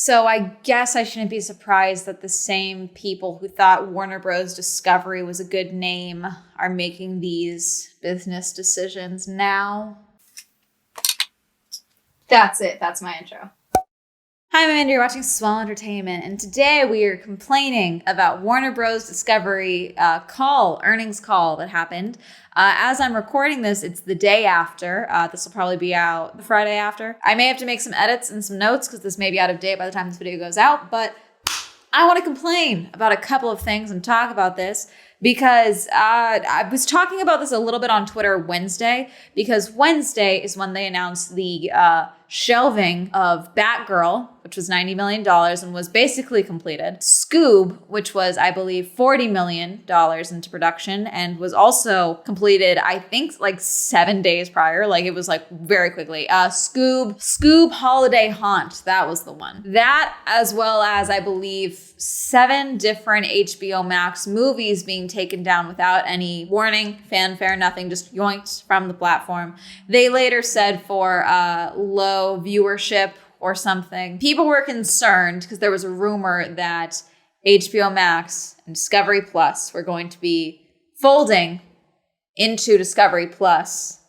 So I guess I shouldn't be surprised that the same people who thought Warner Bros. Discovery was a good name are making these business decisions now. That's it. That's my intro. Hi, I'm Amanda. You're watching Swell Entertainment, and today we are complaining about Warner Bros. Discovery earnings call that happened. As I'm recording this, it's the day after. This will probably be out the Friday after. I may have to make some edits and some notes because this may be out of date by the time this video goes out, but I want to complain about a couple of things and talk about this because I was talking about this a little bit on Twitter Wednesday, because Wednesday is when they announced the shelving of Batgirl, which was $90 million and was basically completed. Scoob, which was, I believe, $40 million into production and was also completed, I think, like 7 days prior. Like, it was like very quickly. Scoob Holiday Haunt, that was the one. That, as well as, I believe, 7 different HBO Max movies being taken down without any warning, fanfare, nothing, just yoinked from the platform. They later said for low viewership or something. People were concerned because there was a rumor that HBO Max and Discovery Plus were going to be folding into Discovery Plus,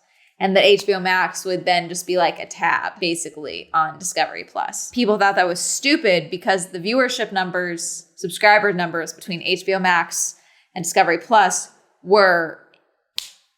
and that HBO Max would then just be like a tab, basically, on Discovery Plus. People thought that was stupid because the viewership numbers, subscriber numbers between HBO Max and Discovery Plus were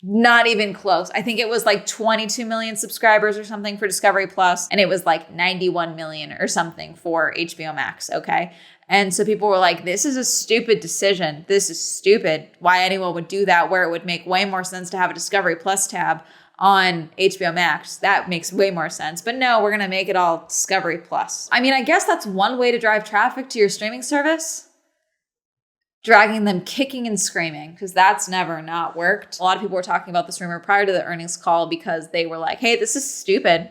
not even close. I think it was like 22 million subscribers or something for Discovery Plus, and it was like 91 million or something for HBO Max, okay? And so people were like, this is a stupid decision. This is stupid. Why anyone would do that, where it would make way more sense to have a Discovery Plus tab on HBO Max. That makes way more sense. But no, we're going to make it all Discovery Plus. I mean, I guess that's one way to drive traffic to your streaming service. Dragging them kicking and screaming, because that's never not worked. A lot of people were talking about this rumor prior to the earnings call because they were like, hey, this is stupid.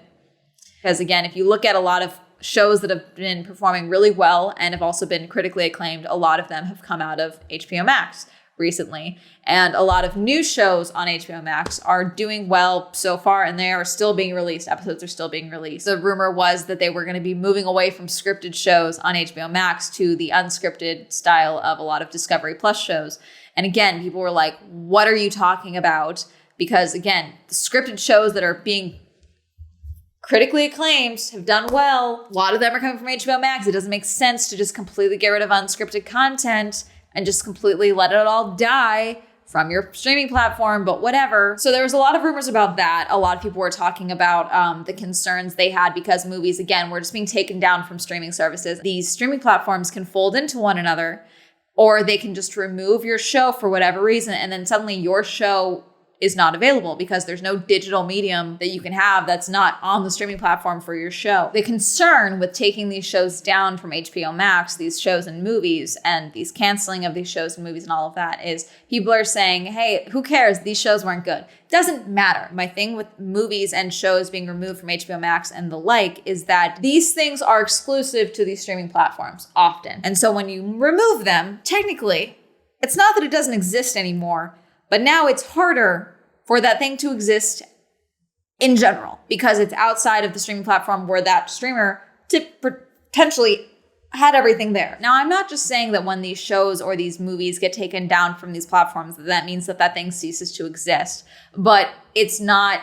Because again, if you look at a lot of shows that have been performing really well and have also been critically acclaimed, a lot of them have come out of HBO Max recently. And a lot of new shows on HBO Max are doing well so far, and they are still being released. Episodes are still being released. The rumor was that they were going to be moving away from scripted shows on HBO Max to the unscripted style of a lot of Discovery Plus shows. And again, people were like, what are you talking about? Because again, the scripted shows that are being critically acclaimed have done well. A lot of them are coming from HBO Max. It doesn't make sense to just completely get rid of unscripted content and just completely let it all die from your streaming platform, but whatever. So there was a lot of rumors about that. A lot of people were talking about the concerns they had because movies, again, were just being taken down from streaming services. These streaming platforms can fold into one another, or they can just remove your show for whatever reason, and then suddenly your show is not available because there's no digital medium that you can have that's not on the streaming platform for your show. The concern with taking these shows down from HBO Max, these shows and movies, and these canceling of these shows and movies and all of that is people are saying, hey, who cares? These shows weren't good. Doesn't matter. My thing with movies and shows being removed from HBO Max and the like is that these things are exclusive to these streaming platforms often. And so when you remove them, technically, it's not that it doesn't exist anymore, but now it's harder for that thing to exist in general because it's outside of the streaming platform where that streamer potentially had everything there. Now, I'm not just saying that when these shows or these movies get taken down from these platforms, that means that that thing ceases to exist. But it's not,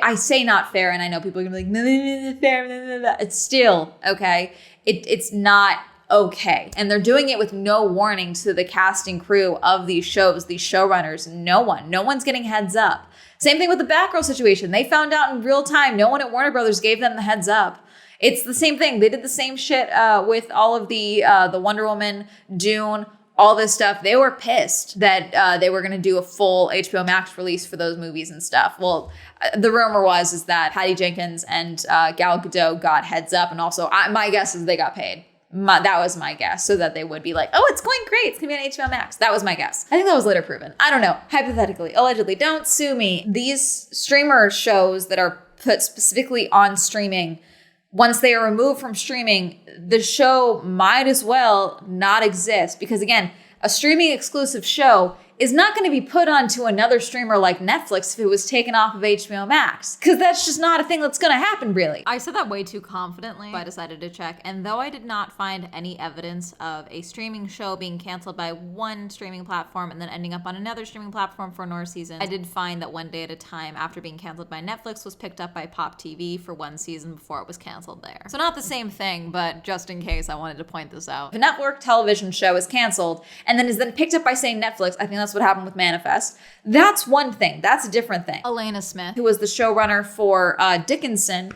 I say not fair, and I know people are going to be like, no, fair. It's still, okay? It's not okay. And they're doing it with no warning to the casting crew of these shows, these showrunners. No one's getting heads up. Same thing with the Batgirl situation. They found out in real time. No one at Warner Brothers gave them the heads up. It's the same thing. They did the same shit with all of the Wonder Woman, Dune, all this stuff. They were pissed that they were going to do a full HBO Max release for those movies and stuff. Well, the rumor is that Patty Jenkins and Gal Gadot got heads up, and also my guess is they got paid. That was my guess, so that they would be like, oh, it's going great. It's going to be on HBO Max. That was my guess. I think that was later proven. I don't know. Hypothetically, allegedly. Don't sue me. These streamer shows that are put specifically on streaming, once they are removed from streaming, the show might as well not exist. Because again, a streaming exclusive show is not going to be put onto another streamer like Netflix if it was taken off of HBO Max. Because that's just not a thing that's going to happen, really. I said that way too confidently, so I decided to check. And though I did not find any evidence of a streaming show being canceled by one streaming platform and then ending up on another streaming platform for another season, I did find that One Day at a Time, after being canceled by Netflix, was picked up by Pop TV for one season before it was canceled there. So not the same thing, but just in case, I wanted to point this out. If a network television show is canceled and then is then picked up by, say, Netflix, I think that's what happened with Manifest. That's one thing. That's a different thing. Elena Smith, who was the showrunner for Dickinson,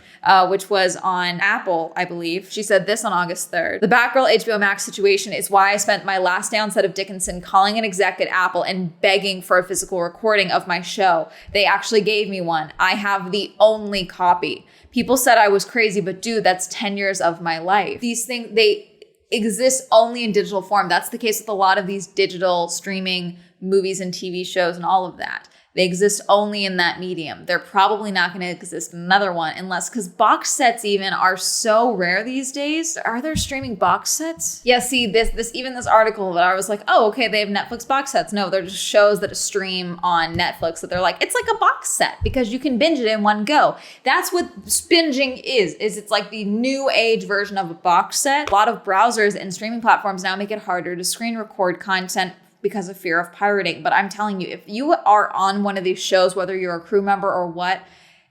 which was on Apple, I believe, she said this on August 3rd. The Batgirl HBO Max situation is why I spent my last day on set of Dickinson calling an exec at Apple and begging for a physical recording of my show. They actually gave me one. I have the only copy. People said I was crazy, but dude, that's 10 years of my life. These things, they exist only in digital form. That's the case with a lot of these digital streaming movies and TV shows and all of that. They exist only in that medium. They're probably not going to exist in another one unless, because box sets even are so rare these days. Are there streaming box sets? Yeah, see, this article that I was like, oh, okay, they have Netflix box sets. No, they're just shows that stream on Netflix that they're like, it's like a box set because you can binge it in one go. That's what binging is it's like the new age version of a box set. A lot of browsers and streaming platforms now make it harder to screen record content because of fear of pirating. But I'm telling you, if you are on one of these shows, whether you're a crew member or what,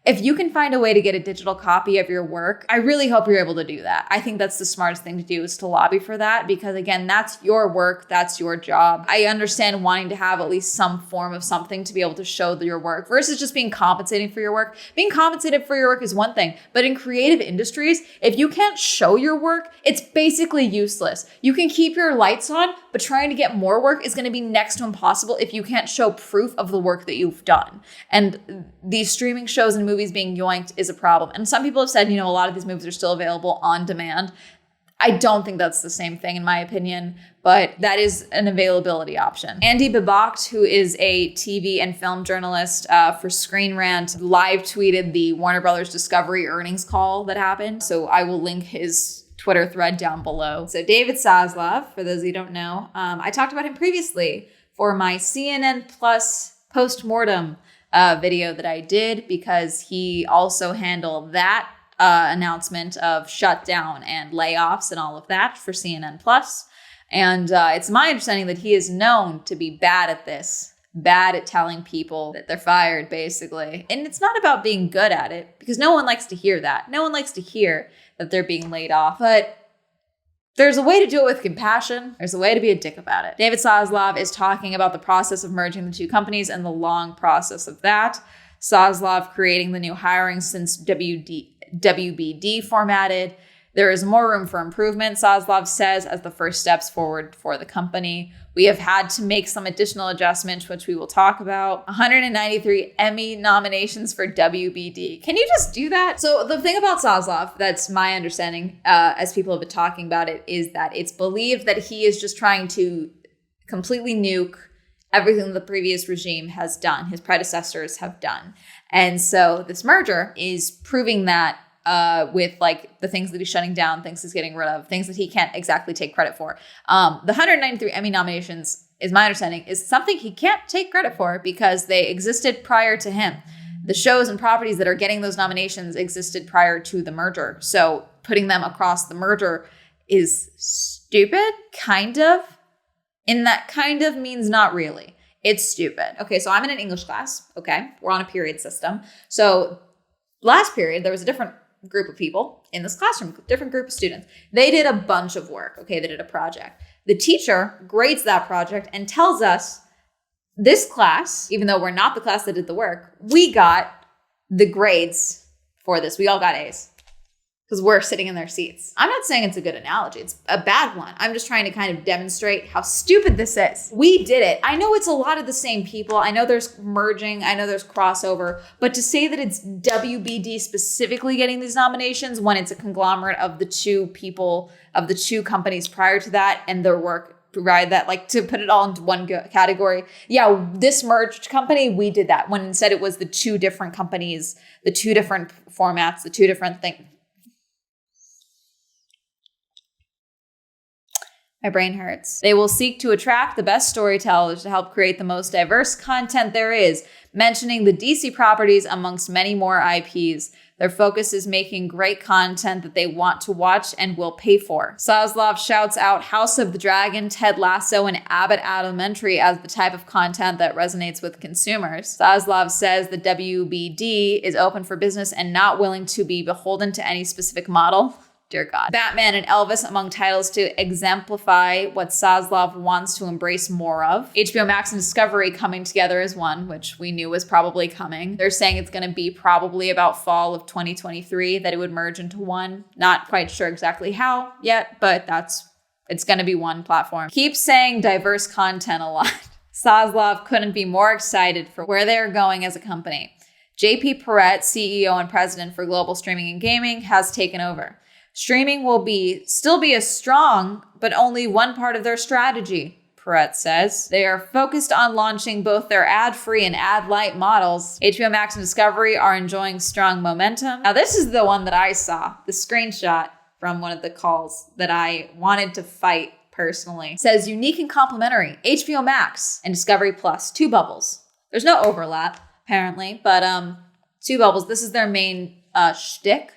if you can find a way to get a digital copy of your work, I really hope you're able to do that. I think that's the smartest thing to do, is to lobby for that, because again, that's your work, that's your job. I understand wanting to have at least some form of something to be able to show your work versus just being compensated for your work. Being compensated for your work is one thing, but in creative industries, if you can't show your work, it's basically useless. You can keep your lights on, but trying to get more work is going to be next to impossible if you can't show proof of the work that you've done. And these streaming shows and movies being yoinked is a problem. And some people have said, a lot of these movies are still available on demand. I don't think that's the same thing in my opinion, but that is an availability option. Andy Babak, who is a TV and film journalist for Screen Rant, live tweeted the Warner Brothers Discovery earnings call that happened. So I will link his Twitter thread down below. So David Zaslav, for those of you who don't know, I talked about him previously for my CNN Plus postmortem video that I did, because he also handled that announcement of shutdown and layoffs and all of that for CNN Plus. And it's my understanding that he is known to be bad at this, bad at telling people that they're fired, basically. And it's not about being good at it, because no one likes to hear that. No one likes to hear that they're being laid off. But there's a way to do it with compassion. There's a way to be a dick about it. David Zaslav is talking about the process of merging the two companies and the long process of that. Zaslav creating the new hiring since WBD formatted. There is more room for improvement, Zaslav says, as the first steps forward for the company. We have had to make some additional adjustments, which we will talk about. 193 Emmy nominations for WBD. Can you just do that? So the thing about Zaslav, that's my understanding, as people have been talking about it, is that it's believed that he is just trying to completely nuke everything the previous regime has done, his predecessors have done. And so this merger is proving that with like the things that he's shutting down, things he's getting rid of, things that he can't exactly take credit for. The 193 Emmy nominations, is my understanding, is something he can't take credit for because they existed prior to him. The shows and properties that are getting those nominations existed prior to the merger. So putting them across the merger is stupid, kind of. And that kind of means not really. It's stupid. Okay, so I'm in an English class. Okay, we're on a period system. So last period, there was a different group of people in this classroom, different group of students. They did a bunch of work. Okay, they did a project. The teacher grades that project and tells us, this class, even though we're not the class that did the work, we got the grades for this. We all got A's because we're sitting in their seats. I'm not saying it's a good analogy. It's a bad one. I'm just trying to kind of demonstrate how stupid this is. We did it. I know it's a lot of the same people. I know there's merging. I know there's crossover. But to say that it's WBD specifically getting these nominations when it's a conglomerate of the two people, of the two companies prior to that and their work, right? That, like, to put it all into one category. Yeah, this merged company, we did that. When instead it was the two different companies, the two different formats, the two different things. My brain hurts. They will seek to attract the best storytellers to help create the most diverse content there is, mentioning the DC properties amongst many more IPs. Their focus is making great content that they want to watch and will pay for. Zaslav shouts out House of the Dragon, Ted Lasso, and Abbott Elementary as the type of content that resonates with consumers. Zaslav says the WBD is open for business and not willing to be beholden to any specific model. Dear God. Batman and Elvis among titles to exemplify what Zaslav wants to embrace more of. HBO Max and Discovery coming together as one, which we knew was probably coming. They're saying it's going to be probably about fall of 2023 that it would merge into one. Not quite sure exactly how yet, but it's going to be one platform. Keep saying diverse content a lot. Zaslav couldn't be more excited for where they're going as a company. JP Perrette, CEO and president for global streaming and gaming, has taken over. Streaming will still be a strong, but only one part of their strategy, Perrette says. They are focused on launching both their ad-free and ad-light models. HBO Max and Discovery are enjoying strong momentum. Now, this is the one that I saw, the screenshot from one of the calls that I wanted to fight personally. It says, unique and complementary, HBO Max and Discovery Plus, two bubbles. There's no overlap, apparently, but two bubbles. This is their main shtick,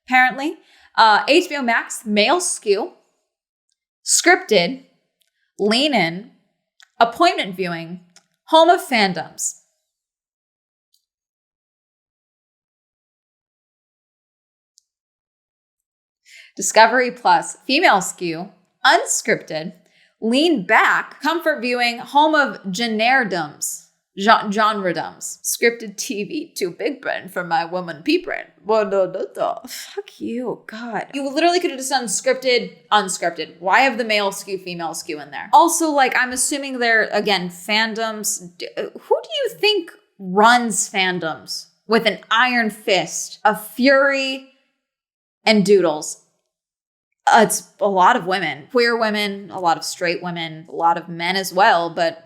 apparently. HBO Max, male skew, scripted, lean in, appointment viewing, home of fandoms. Discovery Plus, female skew, unscripted, lean back, comfort viewing, home of generdoms. Genredoms. Scripted TV, too big brain for my woman pea brain. Fuck you, God. You literally could have just done scripted, unscripted. Why have the male skew, female skew in there? Also, I'm assuming they're, again, fandoms. Who do you think runs fandoms with an iron fist of fury and doodles? It's a lot of women. Queer women, a lot of straight women, a lot of men as well, but,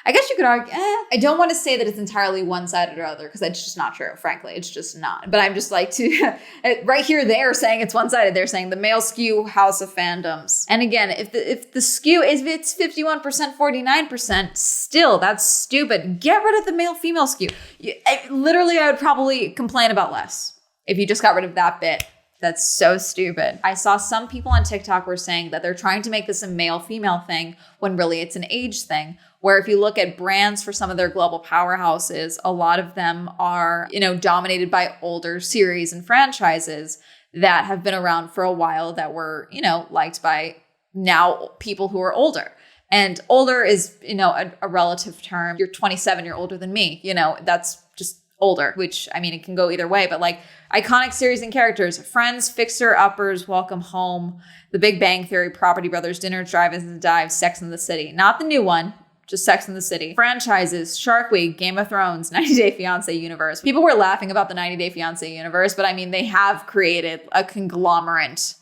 I guess you could argue, I don't want to say that it's entirely one-sided or other because that's just not true, frankly. It's just not. But I'm just right here, they're saying it's one-sided. They're saying the male skew house of fandoms. And again, if the skew is, if it's 51%, 49%, still, that's stupid. Get rid of the male-female skew. I would probably complain about less if you just got rid of that bit. That's so stupid. I saw some people on TikTok were saying that they're trying to make this a male-female thing when really it's an age thing. Where if you look at brands for some of their global powerhouses, a lot of them are, dominated by older series and franchises that have been around for a while that were, liked by now people who are older. And older is, a relative term. You're 27, you're older than me. That's just older, which, it can go either way. But iconic series and characters, Friends, Fixer Uppers, Welcome Home, The Big Bang Theory, Property Brothers, Dinner, Drive-Ins and Dives, Sex and the City. Not the new one. Just Sex and the City. Franchises, Shark Week, Game of Thrones, 90 Day Fiancé universe. People were laughing about the 90 Day Fiancé universe, but they have created a conglomerate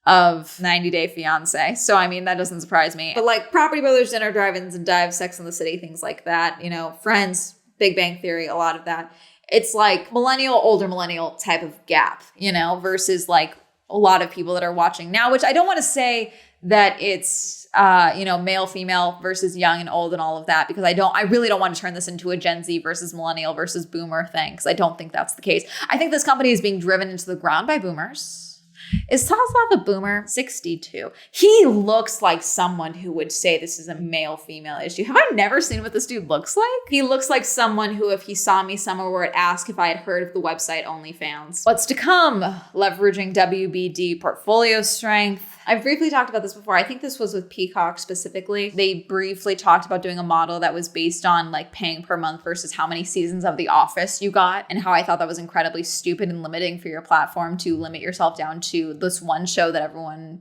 of 90 Day Fiancé. So, that doesn't surprise me. But Property Brothers, Dinner, Drive-Ins and Dives, Sex and the City, things like that. Friends, Big Bang Theory, a lot of that. It's millennial, older millennial type of gap, versus a lot of people that are watching now, which I don't want to say that it's, male, female versus young and old and all of that, because I really don't want to turn this into a Gen Z versus millennial versus boomer thing, because I don't think that's the case. I think this company is being driven into the ground by boomers. Is Zaslav a boomer? 62. He looks like someone who would say this is a male-female issue. Have I never seen what this dude looks like? He looks like someone who, if he saw me somewhere, would ask if I had heard of the website OnlyFans. What's to come? Leveraging WBD portfolio strength. I've briefly talked about this before. I think this was with Peacock specifically. They briefly talked about doing a model that was based on paying per month versus how many seasons of The Office you got, and how I thought that was incredibly stupid and limiting for your platform to limit yourself down to this one show that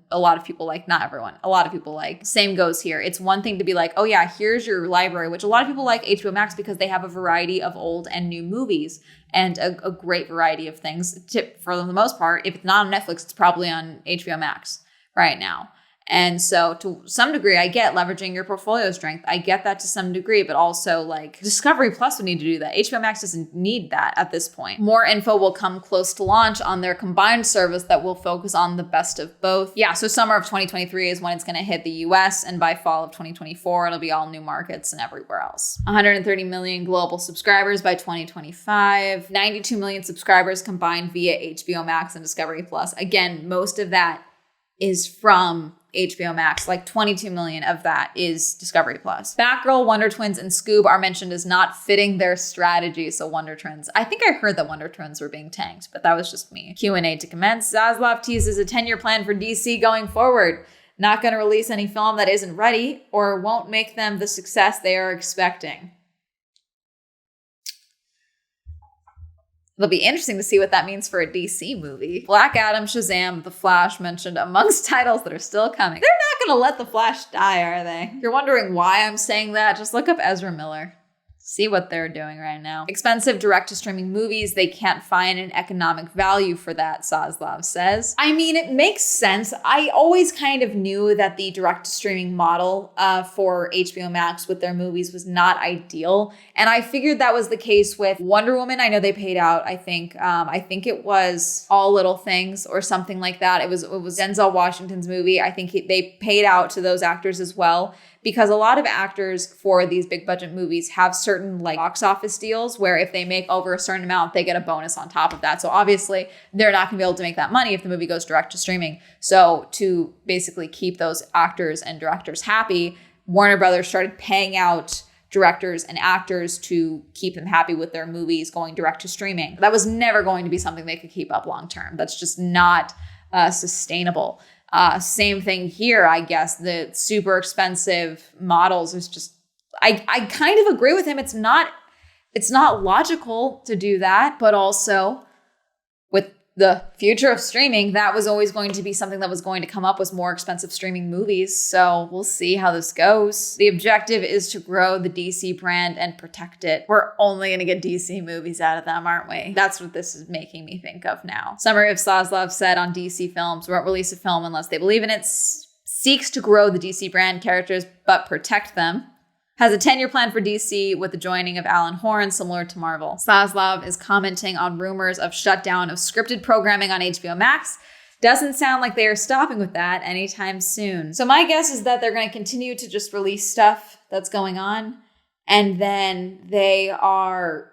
a lot of people like. Not everyone, a lot of people like. Same goes here. It's one thing to be oh yeah, here's your library, which a lot of people like HBO Max because they have a variety of old and new movies and a great variety of things. For the most part, if it's not on Netflix, it's probably on HBO Max right now. And so to some degree, I get leveraging your portfolio strength. I get that to some degree, but also like Discovery Plus would need to do that. HBO Max doesn't need that at this point. More info will come close to launch on their combined service that will focus on the best of both. Yeah, so summer of 2023 is when it's going to hit the US, and by fall of 2024, it'll be all new markets and everywhere else. 130 million global subscribers by 2025, 92 million subscribers combined via HBO Max and Discovery Plus. Again, most of that is from HBO Max, like 22 million of that is Discovery Plus. Batgirl, Wonder Twins, and Scoob are mentioned as not fitting their strategy. So Wonder Twins, I think I heard that Wonder Twins were being tanked, but that was just me. Q&A to commence. Zaslav teases a 10-year plan for DC going forward. Not going to release any film that isn't ready or won't make them the success they are expecting. It'll be interesting to see what that means for a DC movie. Black Adam, Shazam, The Flash mentioned amongst titles that are still coming. They're not going to let The Flash die, are they? If you're wondering why I'm saying that, just look up Ezra Miller. See what they're doing right now. Expensive direct-to-streaming movies, they can't find an economic value for that, Zaslav says. I mean, it makes sense. I always kind of knew that the direct-to-streaming model for HBO Max with their movies was not ideal. And I figured that was the case with Wonder Woman. I know they paid out, I think it was All Little Things or something like that. It was Denzel Washington's movie. I think they paid out to those actors as well. Because a lot of actors for these big budget movies have certain like box office deals where if they make over a certain amount, they get a bonus on top of that. So obviously they're not gonna be able to make that money if the movie goes direct to streaming. So to basically keep those actors and directors happy, Warner Brothers started paying out directors and actors to keep them happy with their movies going direct to streaming. That was never going to be something they could keep up long term. That's just not sustainable. Same thing here, I guess. The super expensive models is just, I kind of agree with him. It's not logical to do that, but also with the future of streaming, that was always going to be something that was going to come up with more expensive streaming movies. So we'll see how this goes. The objective is to grow the DC brand and protect it. We're only going to get DC movies out of them, aren't we? That's what this is making me think of now. Summary of Zaslav said on DC Films, won't release a film unless they believe in it, seeks to grow the DC brand characters, but protect them. Has a 10-year plan for DC with the joining of Alan Horn, similar to Marvel. Zaslav is commenting on rumors of shutdown of scripted programming on HBO Max. Doesn't sound like they are stopping with that anytime soon. So my guess is that they're going to continue to just release stuff that's going on, and then they are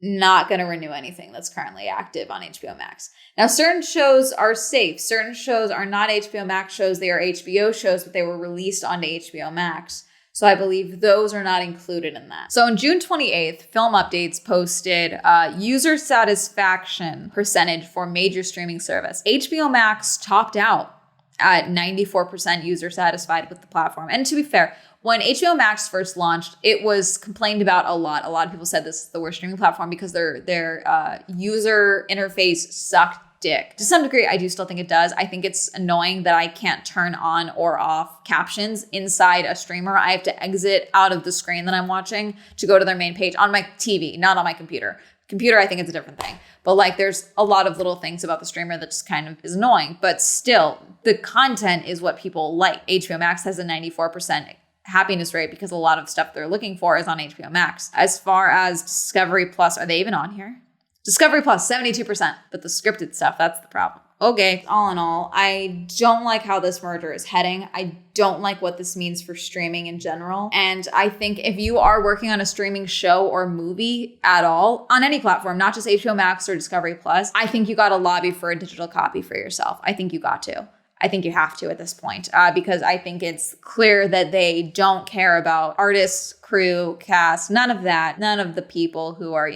not going to renew anything that's currently active on HBO Max. Now, certain shows are safe. Certain shows are not HBO Max shows. They are HBO shows, but they were released onto HBO Max. So I believe those are not included in that. So on June 28th, Film Updates posted user satisfaction percentage for major streaming service. HBO Max topped out at 94% user satisfied with the platform. And to be fair, when HBO Max first launched, it was complained about a lot. A lot of people said this is the worst streaming platform because their user interface sucked dick. To some degree, I do still think it does. I think it's annoying that I can't turn on or off captions inside a streamer. I have to exit out of the screen that I'm watching to go to their main page on my TV, not on my computer. Computer, I think it's a different thing. But like there's a lot of little things about the streamer that just kind of is annoying. But still, the content is what people like. HBO Max has a 94% happiness rate because a lot of stuff they're looking for is on HBO Max. As far as Discovery Plus, are they even on here? Discovery Plus, 72%, but the scripted stuff, that's the problem. Okay, all in all, I don't like how this merger is heading. I don't like what this means for streaming in general. And I think if you are working on a streaming show or movie at all, on any platform, not just HBO Max or Discovery Plus, I think you got to lobby for a digital copy for yourself. I think you got to. I think you have to at this point because I think it's clear that they don't care about artists, crew, cast, none of that. None of the people who are,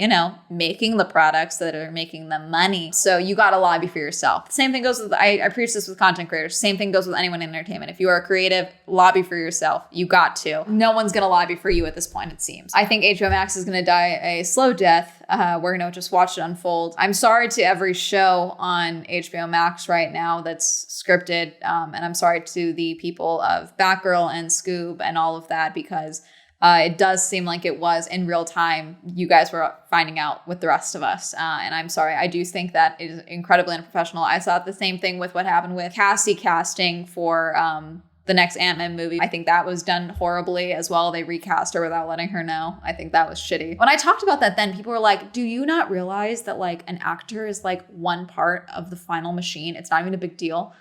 making the products that are making them money. So you got to lobby for yourself. Same thing goes with, I preach this with content creators. Same thing goes with anyone in entertainment. If you are a creative, lobby for yourself. You got to. No one's going to lobby for you at this point, it seems. I think HBO Max is going to die a slow death. We're going to just watch it unfold. I'm sorry to every show on HBO Max right now that's scripted. And I'm sorry to the people of Batgirl and Scoob and all of that because it does seem like it was in real time. You guys were finding out with the rest of us. And I'm sorry. I do think that it is incredibly unprofessional. I saw the same thing with what happened with Cassie casting for The next Ant-Man movie, I think that was done horribly as well. They recast her without letting her know. I think that was shitty. When I talked about that then, people were like, do you not realize that like an actor is like one part of the final machine? It's not even a big deal.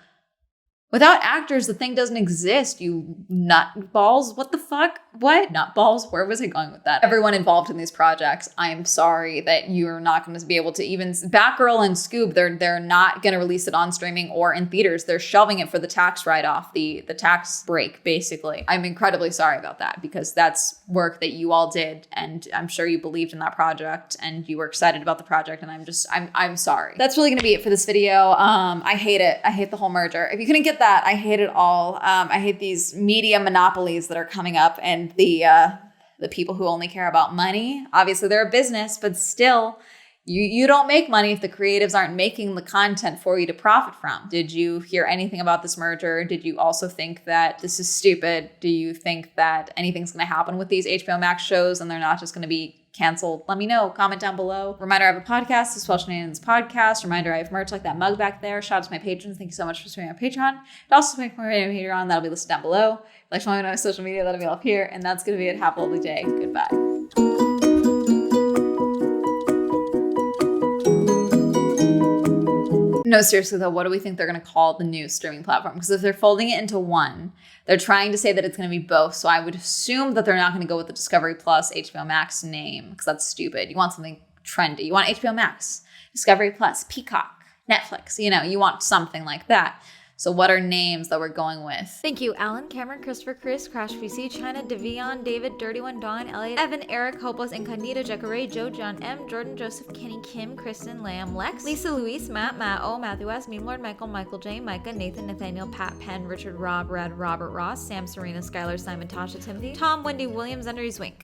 Without actors, the thing doesn't exist, you nutballs. What the fuck? What? Nutballs? Where was I going with that? Everyone involved in these projects, I'm sorry that you're not going to be able to even... Batgirl and Scoob, they're not going to release it on streaming or in theaters. They're shelving it for the tax write-off, the tax break, basically. I'm incredibly sorry about that because that's work that you all did, and I'm sure you believed in that project and you were excited about the project, and I'm sorry. That's really going to be it for this video. I hate it. I hate the whole merger. If you couldn't get that, I hate it all. I hate these media monopolies that are coming up and the people who only care about money. Obviously, they're a business, but still, you don't make money if the creatives aren't making the content for you to profit from. Did you hear anything about this merger? Did you also think that this is stupid? Do you think that anything's going to happen with these HBO Max shows and they're not just going to be canceled? Let me know. Comment down below. Reminder, I have a podcast, the Swell Entertainment podcast. Reminder, I have merch like that mug back there. Shout out to my patrons. Thank you so much for supporting my Patreon. And also support my Patreon. That'll be listed down below. If you like following me on social media, that'll be up here. And that's going to be it. Have a lovely day. Goodbye. No, seriously though, what do we think they're going to call the new streaming platform? Because if they're folding it into one, they're trying to say that it's going to be both. So I would assume that they're not going to go with the Discovery Plus HBO Max name because that's stupid. You want something trendy. You want HBO Max, Discovery Plus, Peacock, Netflix. You know, you want something like that. So what are names that we're going with? Thank you, Alan, Cameron, Christopher, Chris, Crash VC, China, Devion, David, Dirty One, Dawn, Elliot, Evan, Eric, Hopeless, Incognito, Jacare, Joe, John M, Jordan, Joseph, Kenny, Kim, Kristen, Lamb, Lex, Lisa, Luis, Matt, O, Matthew S, Meme Lord, Michael, Michael J, Micah, Nathan, Nathaniel, Pat, Penn, Richard, Rob, Red, Robert, Ross, Sam, Serena, Skylar, Simon, Tasha, Timothy, Tom, Wendy, Williams, Under Wink.